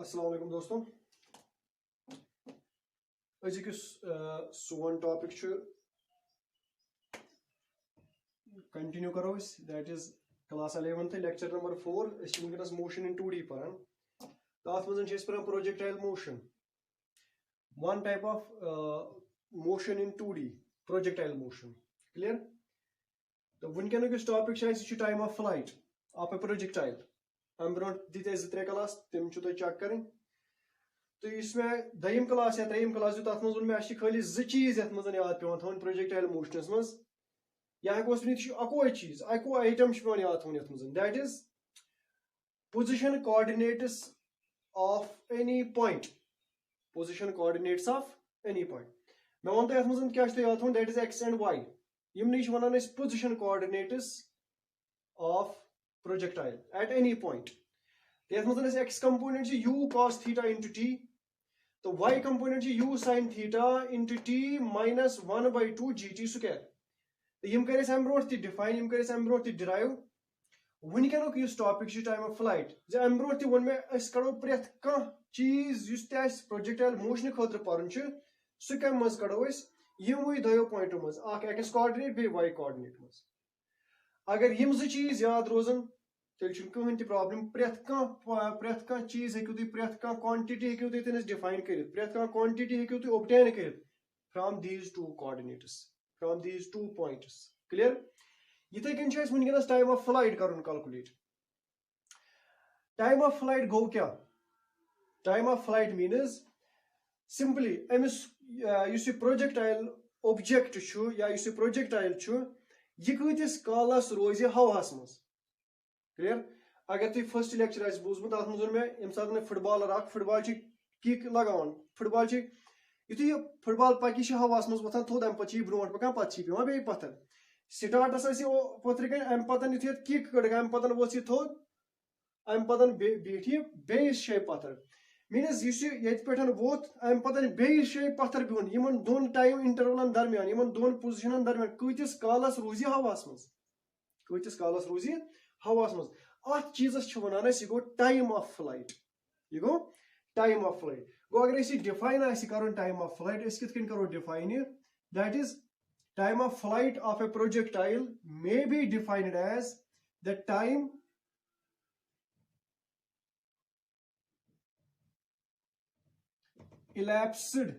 अस्सलाम वालेकुम दोस्तों अजिक सोन टॉपिक कंटिन्यू करो that is class 11th lecture number 4 वनकस मोशन इन 2D पान तथ मज पान projectile motion one type of motion in 2D projectile motion clear तो वनकन topic time of flight of a projectile अम ब्रो दित 2-3 क्लास तम चेक कर तो इस दयम क्लास या त्रेयम क्लास दित तथ मे खाली 2 चीज ये मज याद पे थवन प्रोजेक्टाइल मोशनस मज या अकोई चीज अको आइटम पे याद थवन ये मज that is position coordinates of any point position coordinates of any point मे वन तो ये मज क्या याद थवन that is X and Y यमन वन position coordinates of projectile at any point ये मज एक्स कंपोनेंट u cos थीटा इंटू टी तो y कंपोनेंट u sin थीटा into T minus 1/2 gt square तो यम कर अम ब्रो डिफाइन यम कर अम ब्रो डिराइव वनकन इस topic time of flight um bro वो मे कड़ो प्रेथ कह चीज प्रोजेक्टाइल मोशन खतर पर्न सह कम मज कड़ो यमो दो पॉइंटो मज एक्स कोऑर्डिनेट बे y कोऑर्डिनेट मज अगर यम 2 चीज याद रोजन तेल कहन तह प्रॉब्लम प्रेथ कह चीज हेकु प्रेथ कह क्वांटिटी हेकु तनिस डिफाइन कर प्रेथ कह क्वांटिटी हेकु तुम ऑब्टेन कर from these 2 coordinates from these 2 points clear इथे कन वनकस टाइम ऑफ फ्लाइट कर कैलकुलेट टाइम ऑफ फ्लाइट गो क्या time of flight means simply अमिस प्रोजेक्टाइल ऑब्जेक्ट या प्रोजेक्टाइल यह कतिस कालस रोज हवास मज क्लियर अगर तुम फर्स्ट लेक्चर बूजमुत अत मे यम सात फुटबॉलर फुटबॉल किक लगान फुटबॉल यु फुटबॉल पकि हवास मज वथान थोद अम पे ब्रो पकान पे पे बे पथर स्टार्टस पथर कन अम पतन यु किक कड़ अम पतन वो थोद अम पतन बीठ बेस शे पथर मीनस ये पे वोत अम पतन बेस शे पथर बिहुन इन दोन टाइम इंटरवलन दरमियान इन दोन पोजिशन दरमियान कतिस कालस रोज हवास मज कतिस कालस रोज हवास मज अत चीजस वन यह गो टाइम ऑफ फ्लाइट यह गो टाइम ऑफ फ्लाइट गो अगर डिफाइन कर टाइम ऑफ फ्लाइट कित करो define that is time of flight of a projectile may be defined as the time elapsed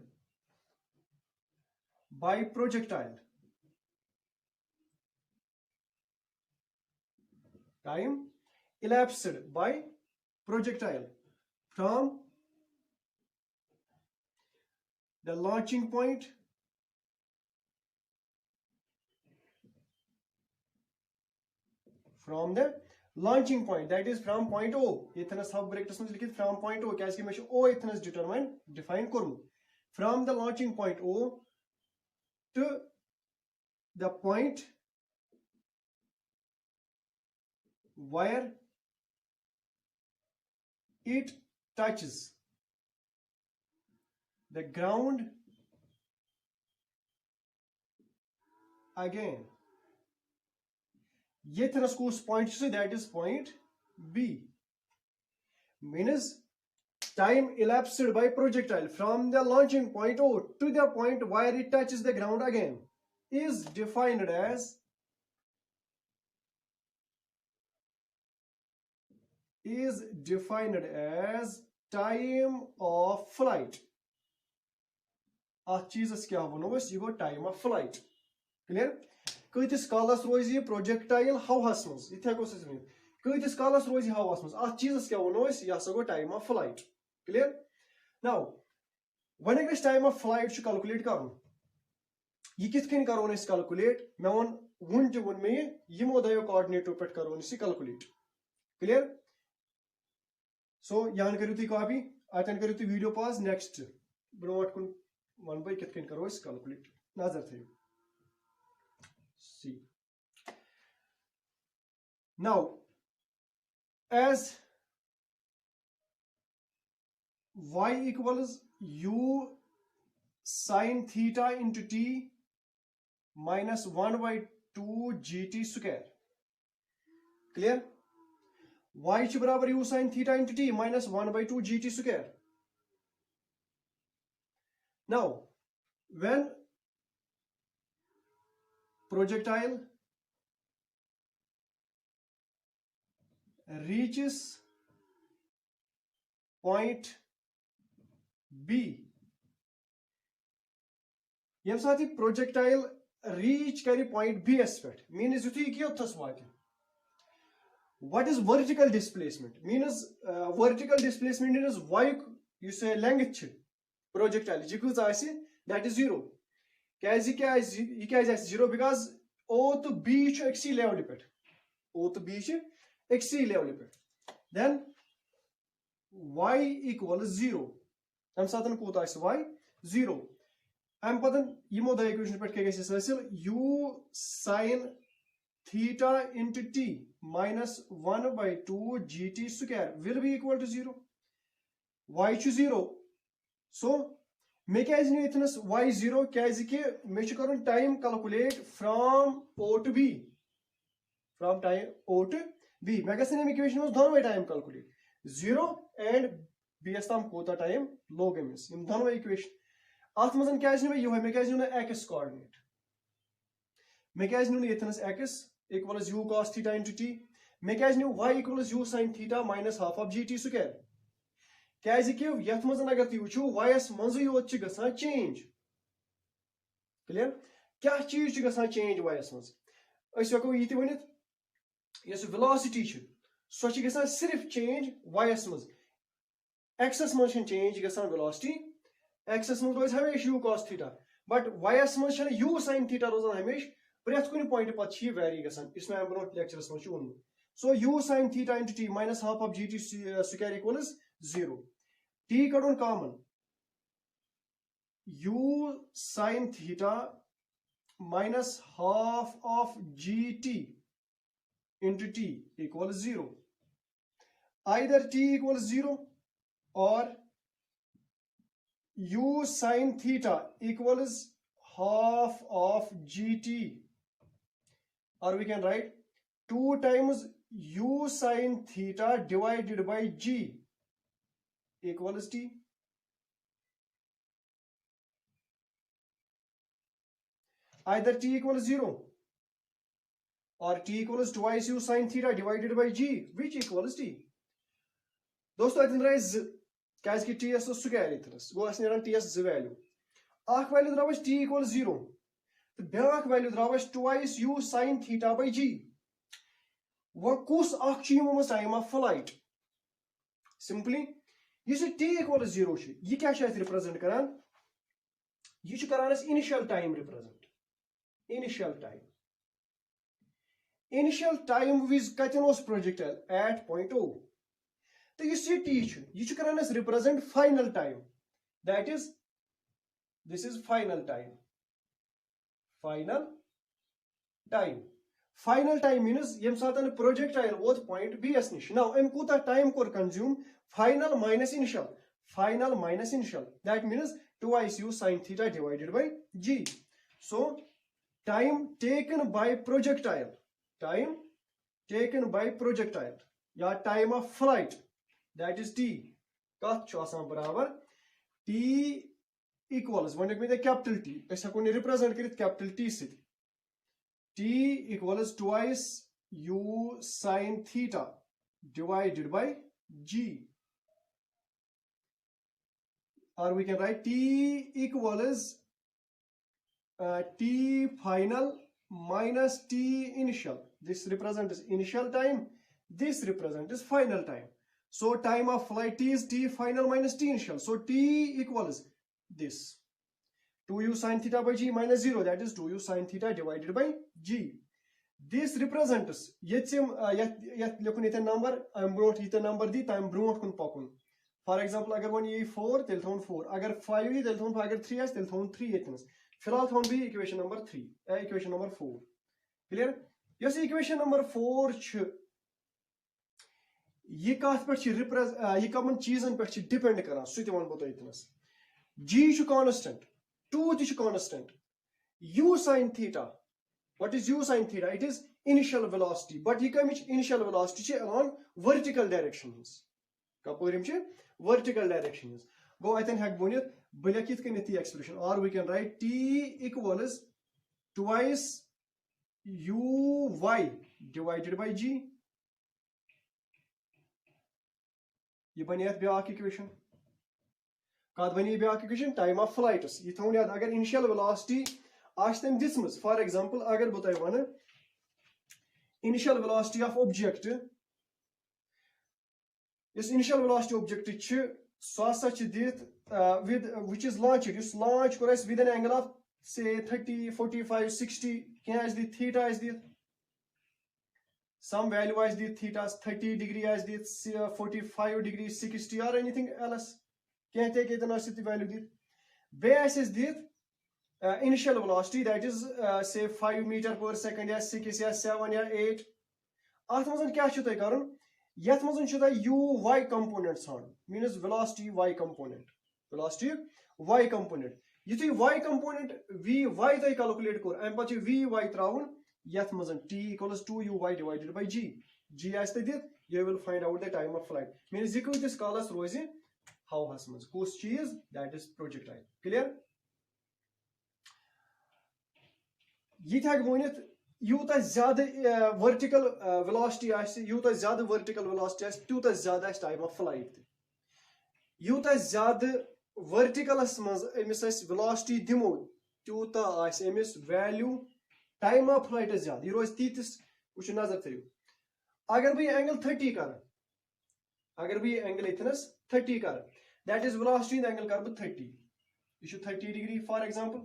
by projectile time elapsed by projectile from the launching point that is from point O इथनस सब brackets में लिखित from point O क्या इसके में O इथनस define करूँ from the launching point O to the point where it touches the ground again ये थनस कूस point that is point B means time elapsed by projectile from the launching point O to the point where it touches the ground again is defined as time of flight अत चीजस क्या वनो यह गो time of flight clear कतिस कालस रोज यह projectile हवास मज ये कतिस कालस रोज हवास मज अत चीजस क्या वनो यह गो time of flight clear now one अगर टाइम ऑफ फ्लाइट कैलकुलेट कर यह कित करो कैलकुलेट मे वन वन मे यमो दो कोऑर्डिनेटो पे करो कैलकुलेट क्लियर सो यहाँ करू तुम कॉपी अतन करू तुम वीडियो पॉज नेक्स्ट ब्रोट कुन वन बे कित करो कैलकुलेट नजर थो See. Now, as y equals u sin theta into t minus 1/2 gt square. Clear? y ch barabar u sin theta into t minus 1 by 2 gt square. Now, when projectile reaches point B, yem saati projectile reach kari point B as pet means yuthi ki othas vaati. What is vertical displacement? Means vertical displacement is y you say length projectile that is 0. Kya 0 because O to B XC level pet. O to B XC level pet. Then y equals 0. Am satan kota y 0. Am padan yimo da equation pet kya hasil u sin theta into t minus 1 by 2 gt square will be equal to 0. Y to 0. So, me kya is y 0 kya me should time calculate from O to B. From time O to B. Me kya equation was done by time calculate 0 and B as tam kota time log ms. In done by equation. At mazan kya is me kya x coordinate. Me kya is x equals u cos theta into t. Me kya is y equals u sin theta minus half of gt square. Kya is yath mazan agar tu wuchu y s manzu yot chi gasan change. Clear? Kya cheez chi gasan change y s manz. Asi heko yiti vanith yes velocity chi so chi gasan sirf change y s manz. X s manz change gasan velocity. X s manz roz hamesh u cos theta. But y s manz chana u sin theta rozan hamesh preth kuni point pat chi vary gasan. Isme am bro lectures manz chun. So u sin theta into t minus half of gt square equals 0. T kadon common. U sin theta minus half of gt into t equals 0. Either t equals 0 or u sin theta equals half of gt. Or we can write 2 times u sin theta divided by g equals t. Either t equals 0 or t equals twice u sin theta divided by g, which equals t. Dosto atin rais kaz ki t s to square itras go asneran t s value. Ak value drawes t equals 0. The back value drawes twice u sin theta by g. What kus ak chimo time of flight? Simply you see t equals 0 chi. Ye kya shayad represent karan? Ye chu karan as initial time represent. Initial time. Initial time with continuous projectile at point O. So you see t chu. Ye chu karan as represent final time. That is, this is final time. Final time. Final time means yem satan projectile both point B as nish. Now em kuta time kor consume final minus initial. Final minus initial. That means twice u sin theta divided by g. So time taken by projectile. Time taken by projectile. Ya time of flight. That is t. Kath chasam barabar t equals one me the capital T. Aisa kuni represent karit capital T sit. T equals twice u sin theta divided by g. Or we can write t equals t final minus t initial. This represents initial time. This represents final time. So time of flight t is t final minus t initial. So t equals this 2u sin theta by g minus 0. That is 2u sin theta divided by g. This represents yet number I'm brought it number the time brought kun pakun. For example, agar one ye 4 tel thon 4. Agar 5 ye tel thon agar 3 as tel thon 3 etnas. Filal thon be equation number 3. Equation number 4. Clear? Yes, equation number 4 ch ye kath per chi represent ye common cheesan per chi depend karan. Su te wan boto etnas. G is constant. 2 is constant. U sin theta What is u sin theta? It is initial velocity. But he comes initial velocity along vertical directions. Vertical directions. Go I think hack bonnet. Bilakit can the expression. Or we can write t equals twice uy divided by g. ये बनियात back equation कद बनी back equation time of flights ये थोन याद अगर initial velocity आश तम दिसमस for example अगर बह तोय वन इनिशियल वेलोसिटी ऑफ ऑब्जेक्ट इस इनिशियल वेलोसिटी ऑब्जेक्ट छ सो हसा छ दित विद व्हिच इज लॉन्च्ड इस लॉन्च कोर अस with an angle of say 30 45 60 क्या इज द थीटा इज दित some value as the theta 30 degree as the 45 degree 60 or anything else can't take it and the value did base is the initial velocity that is say 5 meter per second या 6 या 7 या 8 ات मजन क्या छ तय करन यत मजन छ तय uy component सान means velocity y component velocity y component यतु y component vy तय calculate कर am पछ vy त्राउन yet muzan t equals 2uy divided by g. G as they did, you will find out the time of flight. Means you this colors rose how has muz. Whose cheese that is projectile. Clear? Yet hag bonnet yuta zyada vertical velocity as yuta zyada vertical velocity as tuta zyada as time of flight. Yuta zyada vertical as muz emis velocity dimo tuta as emis value time of flight is ज्यादा ये रोज 30 कुछ नजर थयो अगर भी angle 30 कर अगर भी एंगल इतनस 30 कर that is velocity in angle कर 30 ये 30 डिग्री फॉर एग्जांपल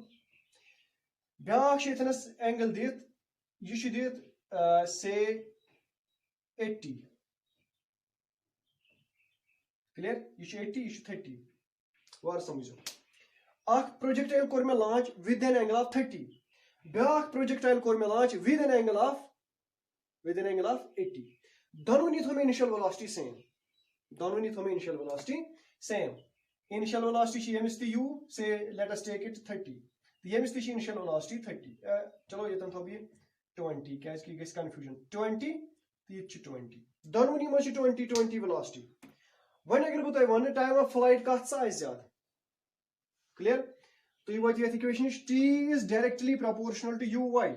ब्याक इतनस एंगल दित ये दित से 80 क्लियर ये 80 ये 30 वार समझो अख प्रोजेक्टाइल कोर में launch with an angle of 30 ब्याक प्रोजेक्टाइल कोर में launch with an angle of 80 दोनों थोमे इनिशियल वेलोसिटी सेम दोनों थोमे initial velocity same initial velocity यमिस ती u say let us take it 30 यमिस ती इनिशियल वेलोसिटी 30 चलो ये थो ये 20 कैस की गस कंफ्यूजन 20 ती 20 दोनों में 20 वेलोसिटी वन अगर बत वन टाइम ऑफ फ्लाइट कत साइज ज्यादा क्लियर तो ये what equation is t is directly proportional to uy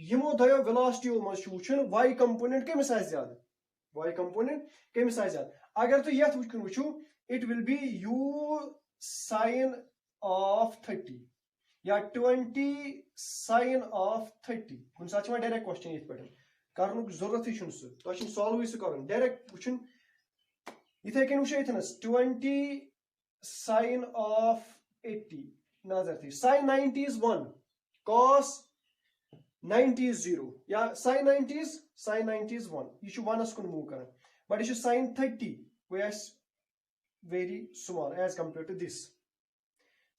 यमो दयो velocity मज वुचन y component केम साइज ज्यादा y component केम साइज ज्यादा अगर तो यत वुचो it will be u sin of 30 या 20 sin of 30 कुन साच में डायरेक्ट क्वेश्चन इत पटन करन जरूरत ही छुन सु तो छिन सॉल्व ही करन डायरेक्ट वुचन इथे केन वुच इथनस 20 sin of 80 नजर थी sin 90 is 1 cos 90 is 0 या sin 90 is 1 ये 1 कुन मूव करन बट ये sin 30 whereas very small as compared to this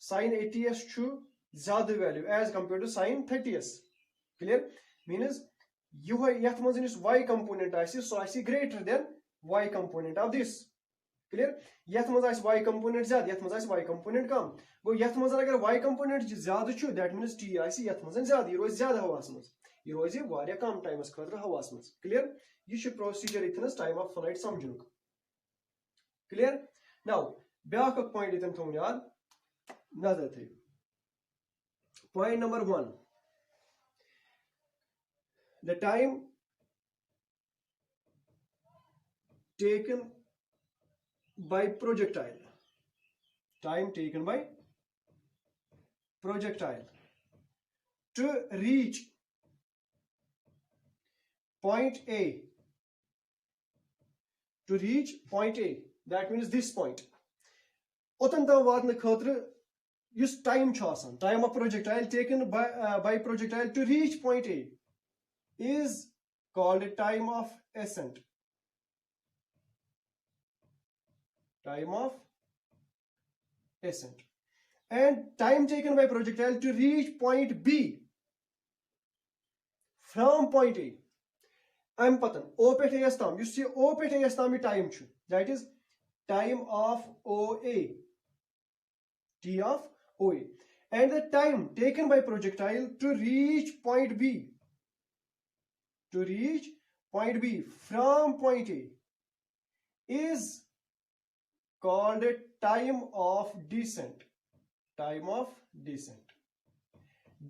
sin 80s छु ज्यादा value as compared to sin 30s clear means you यत मजन इस y component आसी so आसी greater than y component of this clear यत मज आसी y component ज्यादा यत मज आसी y component कम गो यत मज अगर y component ज्यादा छु दैट मींस t आसी यत मज ज्यादा ये रोज ज्यादा हवास मज ये रोज वारिया कम टाइमस खतर हवास मज क्लियर ये छु प्रोसीजर इथनस टाइम ऑफ फ्लाइट समझुन क्लियर नाउ ब्याक पॉइंट इतन थोन याद नजर थे point number 1 the time taken by projectile to reach point A that means this point otan tam vatne khatra yus time chu asan time of projectile taken by projectile to reach point A is called time of ascent and time taken by projectile to reach point B from point A I'm patan O pe as tam you see O pe as tam time chu that is time of OA T of OA and the time taken by projectile to reach point B to reach point B from point A is called a time of descent. Time of descent.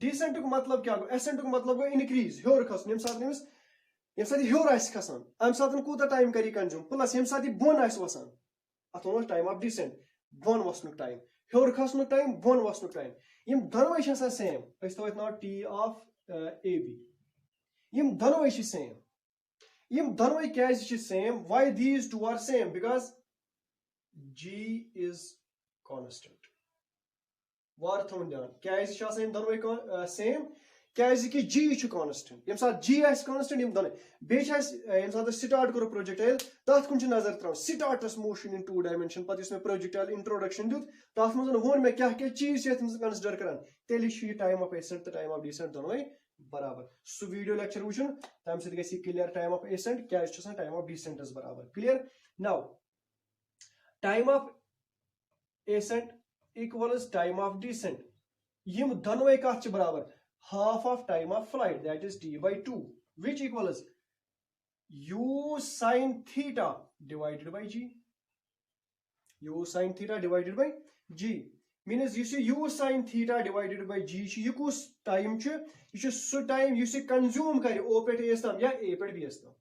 Descent को मतलब क्या गो? Ascent को मतलब गो increase. Hyor खसन. यम साथ hyor ice खसन. अम साथ कूता time करी consume. Plus यम साथ bon ice वसन. अथवा time of descent. Bon वसनुक time. Hyor खसनुक time. Bon वसनुक time. यम दोनों इश आसान same. इस तो इतना T of AB. यम दोनों इश same. यम दोनों क्या इश same? Why these two are same? Because G is constant. War thon down. क्या इस शासन यम दोनों same? क्या इस कि G इश constant. यम साथ G इश constant यम दोनों. बेच इश यम साथ start करो projectile. ताथ कुछ नजर त्राउ. Start us motion in 2 dimension. पति इसमें projectile introduction दूध. ताथ मुझे होन में क्या चीज ये तुम consider करन. तेली शी time of ascent time of descent दोनों बराबर. सो वीडियो लेक्चर वुचन तम से गसी क्लियर टाइम ऑफ ascent क्या इस टाइम ऑफ descent इस बराबर. Clear? Now time of ascent equals time of descent. यम दोनों कत च बराबर. Half of time of flight, that is T by 2, which equals U sin theta divided by G. U sin theta divided by G. Means you see U sin theta divided by G. You kus time ch. You should so time you see consume kari O pet A stam ya A pet B stam.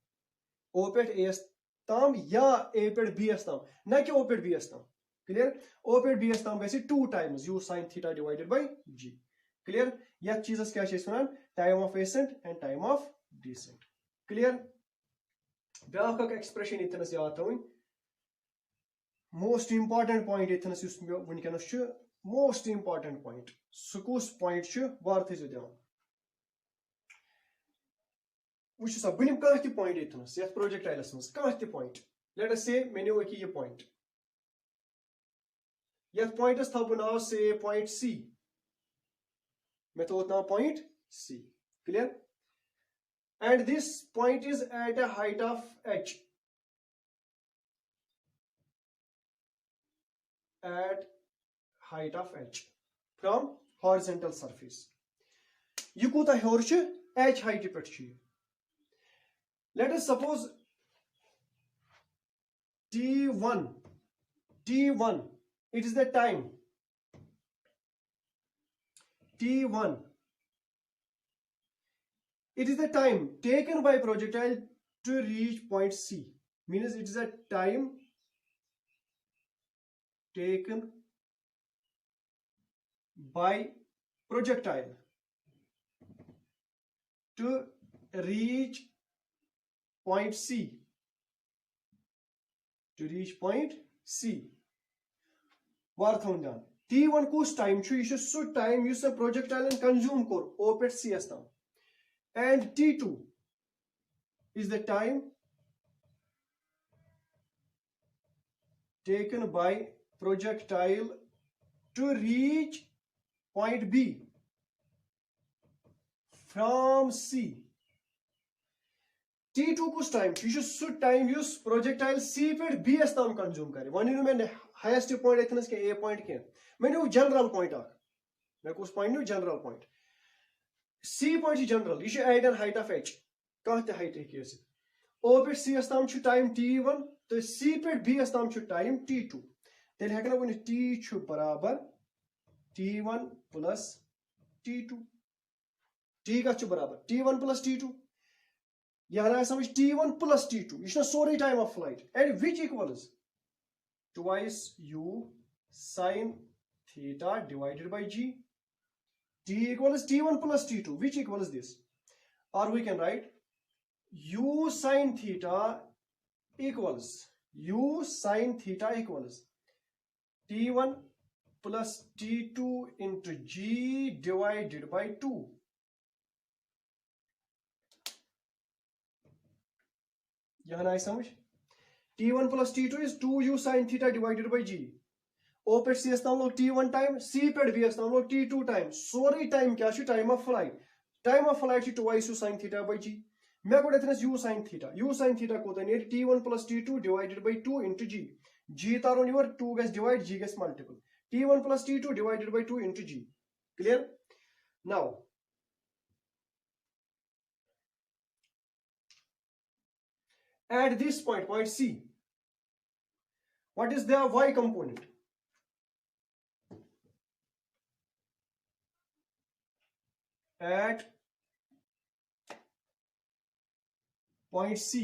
O pet A stam ya A pet B stam. Na ki O pet B stam. Clear? O pet B stam gasi 2 times U sin theta divided by G. Clear? Yet Jesus क्या है time of ascent and time of descent. Clear? Back अक expression इतने से आता हूँ. Most important point इतने से उसमें वनिकनस च most important point. सुकुस point च वार्ते जो देवां. उस सब बनिम कहती point इतने से यह projectile असमस कहती point. Let us say मैंने वो की ये point. यह point इस था बनाओ से point C. Method now point C. Clear? And this point is at a height of h. At height of h from horizontal surface. You kuta hyorch h height pet chi. Let us suppose T1. It is the time. T1. It is the time taken by projectile to reach point C. Means it is a time taken by projectile to reach point C. To reach point C. Warthondan. T1 kus time chu you should time use a projectile and consume core O pet C astam. And T2 is the time taken by projectile to reach point B from C. T2 kus time you should time use projectile C pet B astam consume kare. One you know highest point ethnas ke A point ke. Menu general point आक. मैं कुछ point नु general point. C point is general. You should add an height of h. कहते height है कैसे? O पे C अस्ताम छु time T1 तो C पे B अस्ताम छु time T2. तेरे है क्या ना T छु बराबर T1 plus T2. T का छु बराबर T1 plus T2. यहाँ ना समझ T1 plus T2. ये ना sorry time of flight and which equals twice U sin theta divided by G. T equals T1 plus T2, which equals this. Or we can write U sin theta equals T1 plus T2 into G divided by 2. यहाँ ना समझ T1 plus T2 is 2U sin theta divided by G. O पे C अस्ताम लोग T1 time, C पे B अस्ताम लोग T2 time. Sorry time क्या छु time of flight. Time of flight छु twice U sin theta by G. मैं को देते हैं U sin theta. U sin theta को देते हैं T1 plus T2 divided by 2 into G. G तारों निवर 2 gets divide, G gets multiple. T1 plus T2 divided by 2 into G. Clear? Now at this point, point C. What is the y component? At point C.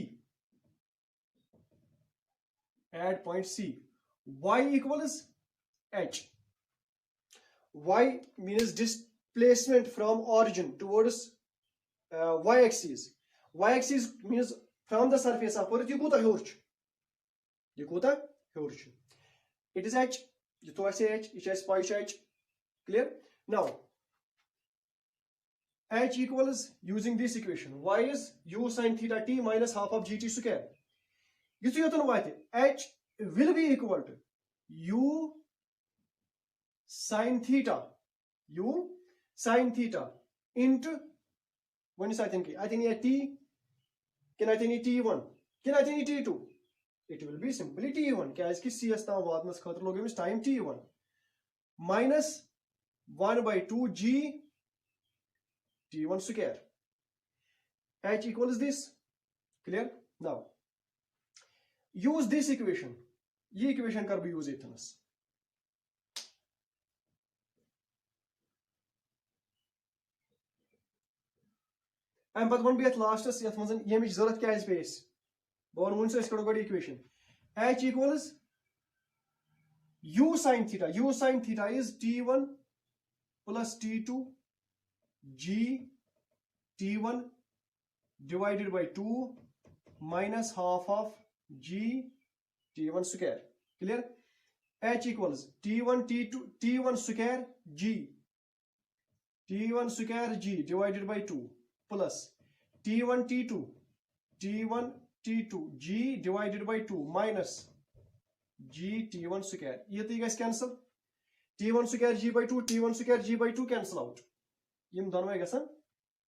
At point C. Y equals h. Y means displacement from origin towards y-axis. Y-axis means from the surface of earth. You it is h. You to say h. It is pi h. Clear? Now h equals, using this equation, y is u sin theta t minus half of gt square. You see h will be equal to u sin theta into, when is I think t, can I think t1, can I think t2? It will be simply t1. Because c s tam vatnas khatir log emis time t1 minus 1 by 2 g t1 square. H equals this. Clear? Now use this equation. Ye equation kar bhi use ithnas. And but one be at last is yath manzan yemich zarat kya is base. Bon one se iskodo god equation. H equals u sin theta. U sin theta is t1 plus t2 g t1 divided by 2 minus half of g t1 square. Clear? H equals t1 t2 t1 square g t1 square g divided by 2 plus t1 t2 t1 t2 g divided by 2 minus g t1 square. Ye to guys cancel. T1 square g by 2 t1 square g by 2 cancel out. Yim donway gasan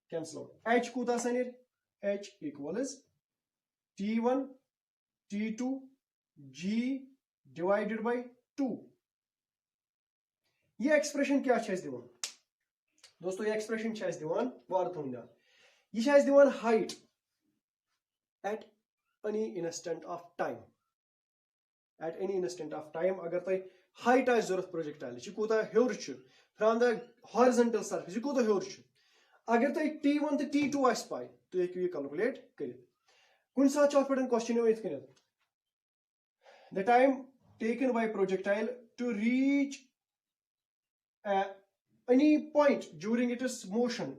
cancel out. H kuta sanir. H equals t1 t2 g divided by 2. ये expression क्या है दिवान दोस्तों? ये expression है दिवान वार्थुंदा. ये है दिवान height at any instant of time. At any instant of time, अगर तय height आए जरूरत projectile ये कोता हेउर छु from the horizontal surface ये कोता हेउर छु. अगर तय t1 तो t2 आए पाई तो ये क्यों calculate करें. कुन साथ चौथ पढ़न question है इतने. The time taken by projectile to reach any point during its motion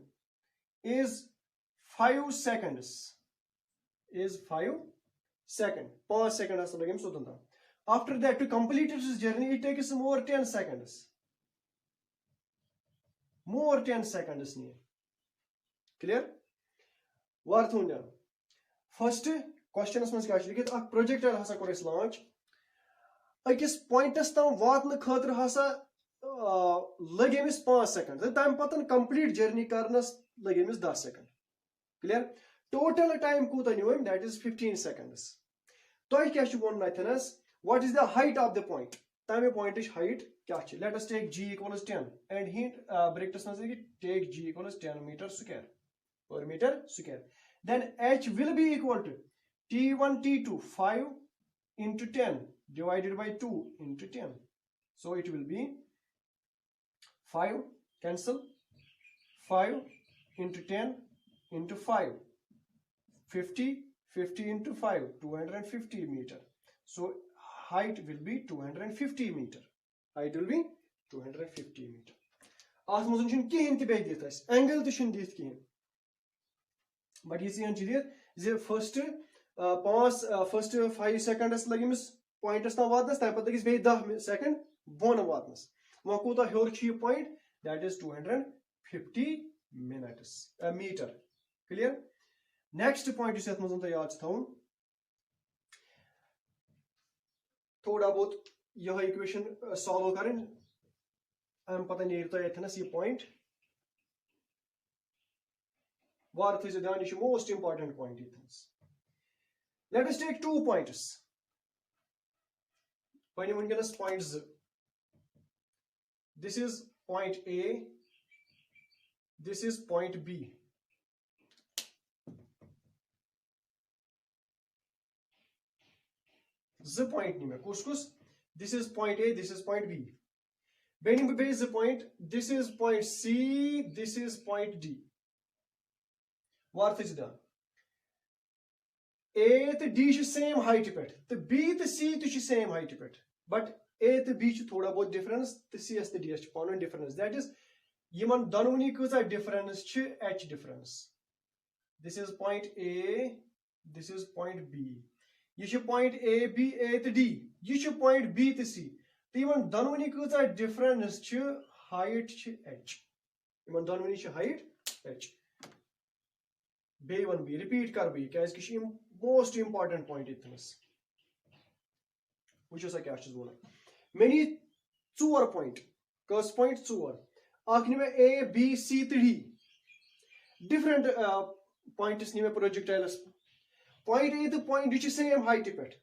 is 5 seconds. Is 5 seconds. 5 seconds. After that, to complete its journey, it takes more 10 seconds. More 10 seconds. Clear? First question is a projectile has a launch. I guess point is tam vatna khatr hasa lagemis 5 seconds. The time patan complete journey karnas lagemis 10 seconds. Clear? Total time kuta niwem, that is 15 seconds. Toy kya won nathanas. What is the height of the point? Time point is height. Let us take g equals 10 and hint break this take g equals 10 meter square per meter square. Then h will be equal to t1 t2 5 into 10 divided by 2 into 10. So it will be 5 cancel 5 into 10 into 5 50 into 5 250 meter. So height will be 250 meter. Height will be 250 meter. Ath muzun chin kihin ti beg dit as angle ti shin dit kihin. But you see the first 5 seconds lagimis point is na vatnas ta pat is be 10 second bon vatnas. Wa kota heor chi point, that is 250 minutes meter. Clear? Next point is that muzun ta yaad thaun. थोड़ा बहुत यह equation solve करें हम पता नहीं तो इतना C point वार थे ध्यान ये मोस्ट इंपॉर्टेंट पॉइंट इथंस. Let us take 2 points when वनकनस points. This is point A, this is point B. Z point nime kus. This is point A, this is point B. Bending base the point, this is point C, this is point D. What is done? A to D is same height pet. The B to C to same height pet. But A to B is thoda bahut difference. The C S to D is pound difference. That is, yaman danuni kuza difference ch H difference. This is point A, this is point B. You should point A, B, A to D. You should point B to C. Even danuni kuza difference ch height ch H. Even danuni ch height H. B1B. Repeat kar B. Kya is most important point itnas. Which is a kya is one. Many 2 point. Cause point 2. Aknime A, B, C to D. Different point is nime projectile. Point A to point which is same height pet.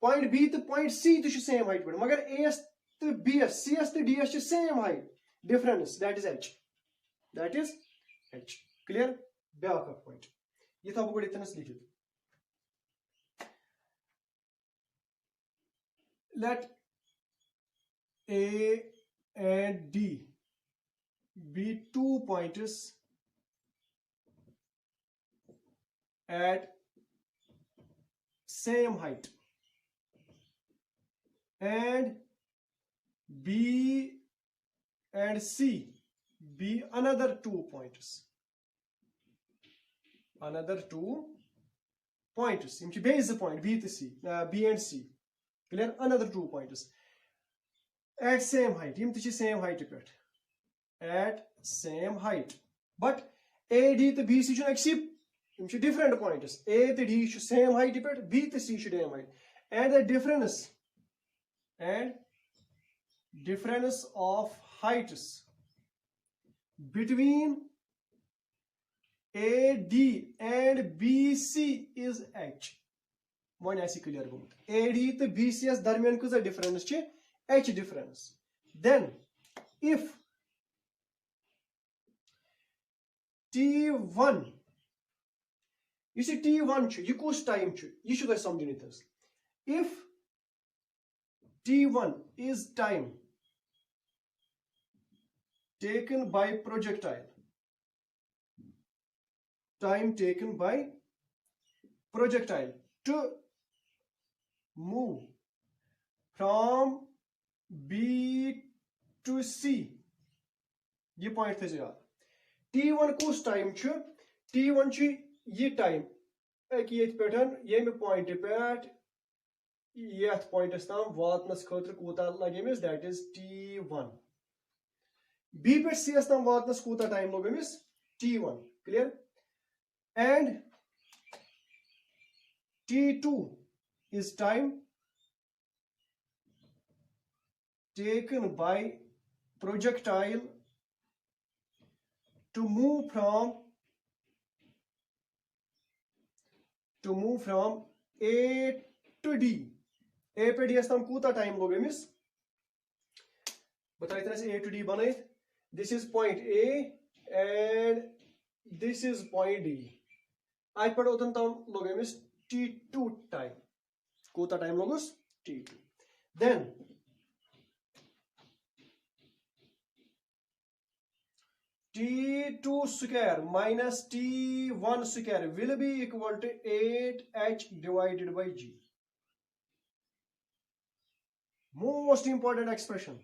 Point B to point C to same height pet. Magar A to B, C to D is same height. Difference. That is H. That is H. Clear? Backup point. This is what we let A and D be 2 pointers at same height, and B and C be another 2 pointers. Another 2 pointers. Base the point B to C, B and C. Clear? Another 2 pointers at same height. Same height. At same height. But A, D to B, C should accept different pointers. A to D should same height. B to C should same height. And the difference of heights between AD and BC is H. One ऐसी clear go. AD to BC as दरमियान कुछ difference चे H difference. Then if T1, you see T1 चे, ये कुछ time चे, ये should I समझने thus. If T1 is time taken by projectile. Time taken by projectile to move from B to C. This point is T1 कुछ time छु. T1 छु ये time. एक ये pattern ये में point पे ये point स्ताम वातनस खतर कोता लगेमिस, that is T1. B पे C स्ताम वातनस कोता time लगेमिस T1. Clear? And T2 is time taken by projectile to move from A to D. A पे D अस्ताम कूता time लोगेमिस. बताइए तरह से A to D बनाए. This is point A and this is point D. I put out logamis T2 time. Kota time logos T2. Then T2 square minus T1 square will be equal to 8H divided by G. Most important expression.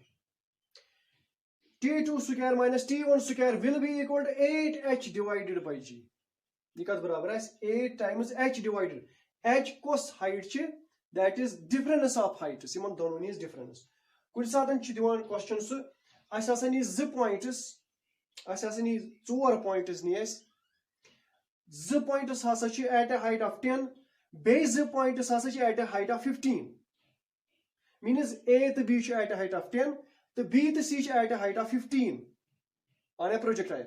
T2 square minus T1 square will be equal to 8H divided by G. Because barabar is 8 times H divided. H cos height ch, that is difference of height. Simon dononi is difference. Kuni satan ch divan questions asasani z points, asasani 4 points nies. Z points hasa ch at a height of 10, base z points hasa ch at a height of 15. Means A to B ch at a height of 10, the B to C ch at a height of 15 on a projectile.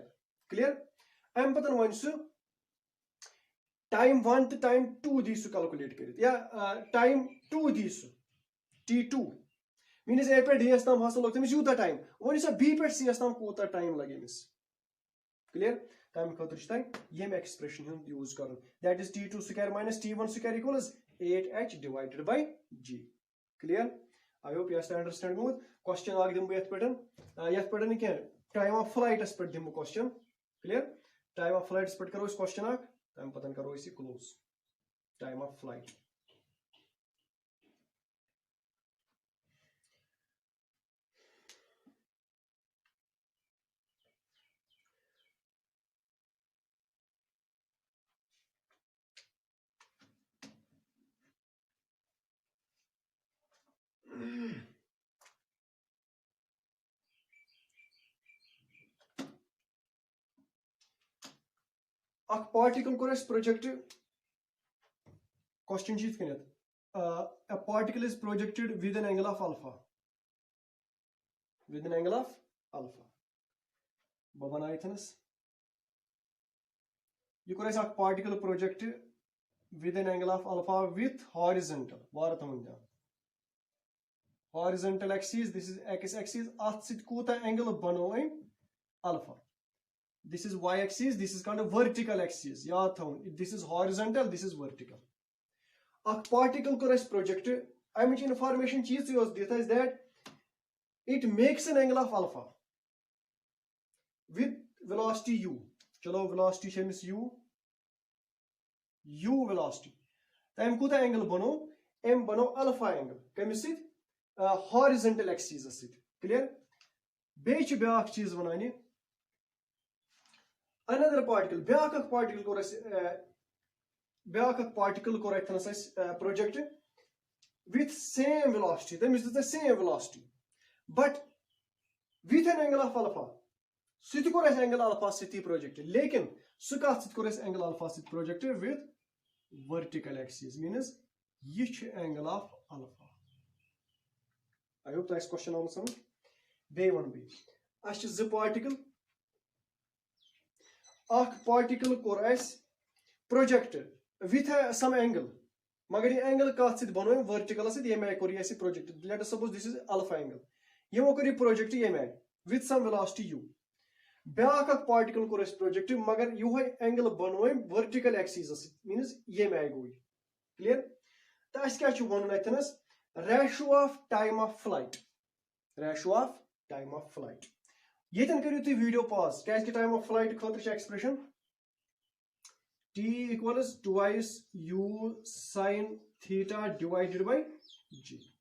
Clear? I'm patan once time 1 to time 2 these calculate करें. या time 2 these T2 means A पे D अस्ताम हासिल लगते हैं Utah time. वनी सा B पे C अस्ताम कोता time लगे मिस. Clear? Time खतर टाइम ये मैं expression हम use करूँ. That is T2 square minus T1 square equals 8h divided by g. Clear? I hope you understand good. Question aag dimu yath pattern. Yath pattern kya time of flight as per dimu question. Clear? Time of flight split karo is question aag. Time patan karo isi close. Time of flight. A particle को project question sheet कनेत a particle is projected with an angle of alpha. With an angle of alpha. Babana ithanas. You could a particle projected with an angle of alpha with horizontal. Horizontal axis. This is x axis. Atsit kuta angle banoim alpha. This is y axis, this is kind of vertical axis. This is horizontal, this is vertical. A particle ko projected, I mean information cheese is that it makes an angle of alpha with velocity u. Chalo velocity is u velocity. Then kuta angle bano, m bano alpha angle. Can you see? Horizontal axis is it. Clear? Beach beak cheese banani. Another particle, beak particle projected with same velocity. That means the same velocity, but with an angle of alpha. Siti kores angle alpha siti projected. Lekin sukat sit kores angle alpha sit projected with vertical axis. Means yich angle of alpha. I hope that's question on some. B1B. As is the particle. A particle is projected with some angle. Magari angle is vertical projected. Let us suppose this is alpha angle. You project with some velocity u. Beak particle is projected. Magar you have angle vertical axis means clear? That's ratio of time of flight. Ratio of time of flight. Yeten kariyo tu video pause. Kya time of flight khatra expression? T equals twice u sin theta divided by g.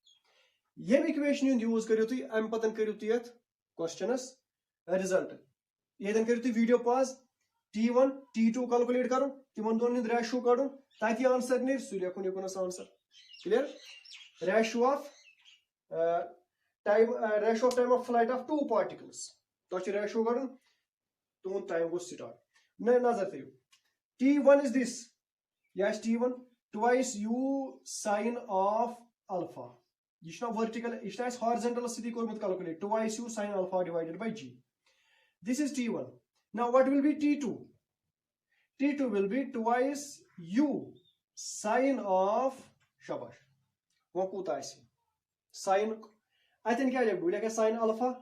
Yem equation use kariyo tu am patan kariyo tu yat question as result. Yeten kariyo tu video pause. T1 T2 calculate karo. Timan donon ratio karo. Tati answer ne surya ko nekonas answer. Clear? Ratio of time of flight of two particles. Touch ratio garden, don't time goes start. T1 is this. Yes, T1 twice u sine of alpha. This is not vertical, it is horizontal city calculate. Twice u sine alpha divided by g. This is T1. Now what will be T2? T2 will be twice u sine of shabash. Sine. I think I will like sine alpha.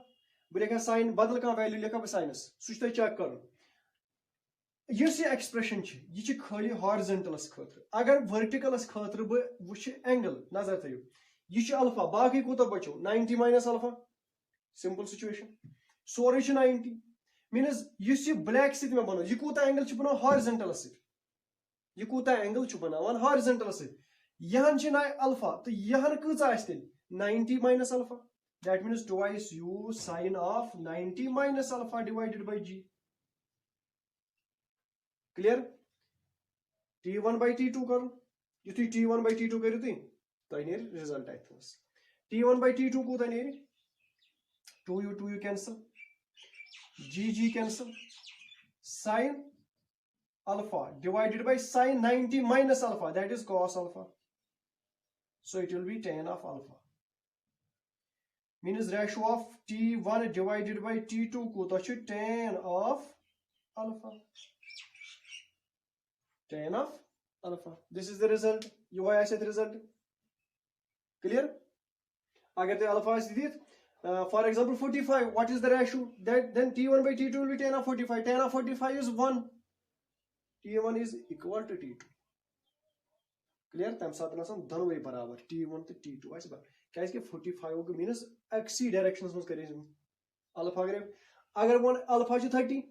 But sign badal ka value leka sinus. Such to check karo. You see expression chi. Ye khali horizontal as khatra. Agar vertical as khatra be wush angle nazar thayu. Ye alpha. Baki kuta bacho. 90 minus alpha. Simple situation. Sorry 90. Means you see black sit me bano. Ye kuta angle chupana horizontal as it. Ye kuta angle chupana one horizontal as it. Yahan china alpha. To yahan kuta astil. 90 minus alpha. That means twice u sine of 90 minus alpha divided by g. Clear? T1 by T2 karo. You see T1 by T2 karo thi. So here result I think. T1 by T2 ko here. 2u cancel. G cancel. Sine alpha divided by sine 90 minus alpha. That is cos alpha. So it will be tan of alpha. Means ratio of T1 divided by T2 ko tan of alpha. Tan of alpha. This is the result. You I said the result. Clear? Agar the alpha is this. For example, 45. What is the ratio? That then T1 by T2 will be tan of 45. Tan of 45 is 1. T1 is equal to T2. clear tam satan asan danway barabar t1 to t2 as bar kya iske 45 means axis directions mas kare alpha agar one alpha is 30,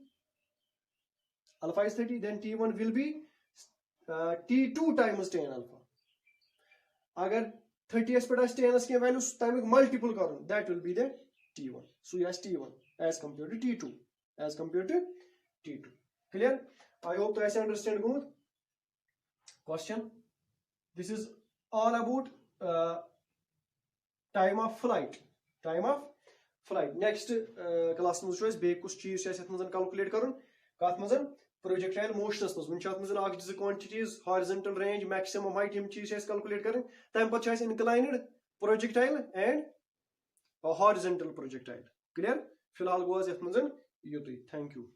alpha is 30, then t1 will be t2 times tan alpha. Agar 30 as per tan as value time multiple karun, that will be the t1. So yes, t1 as compared to t2, as compared to t2. Clear? I hope that I understand good. Question. This is all about time of flight. Time of flight. Next class में जो है bake कुछ चीज़ ऐसे मज़न calculate करूँ काथ मज़न projectile motions मज़न चाहत मज़न आगे जिस quantities horizontal range maximum height हम चीज़ ऐसे calculate करें तब पता है inclined projectile and horizontal projectile. Clear? फिलहाल गोज़ ऐसे मज़न युद्ध. Thank you.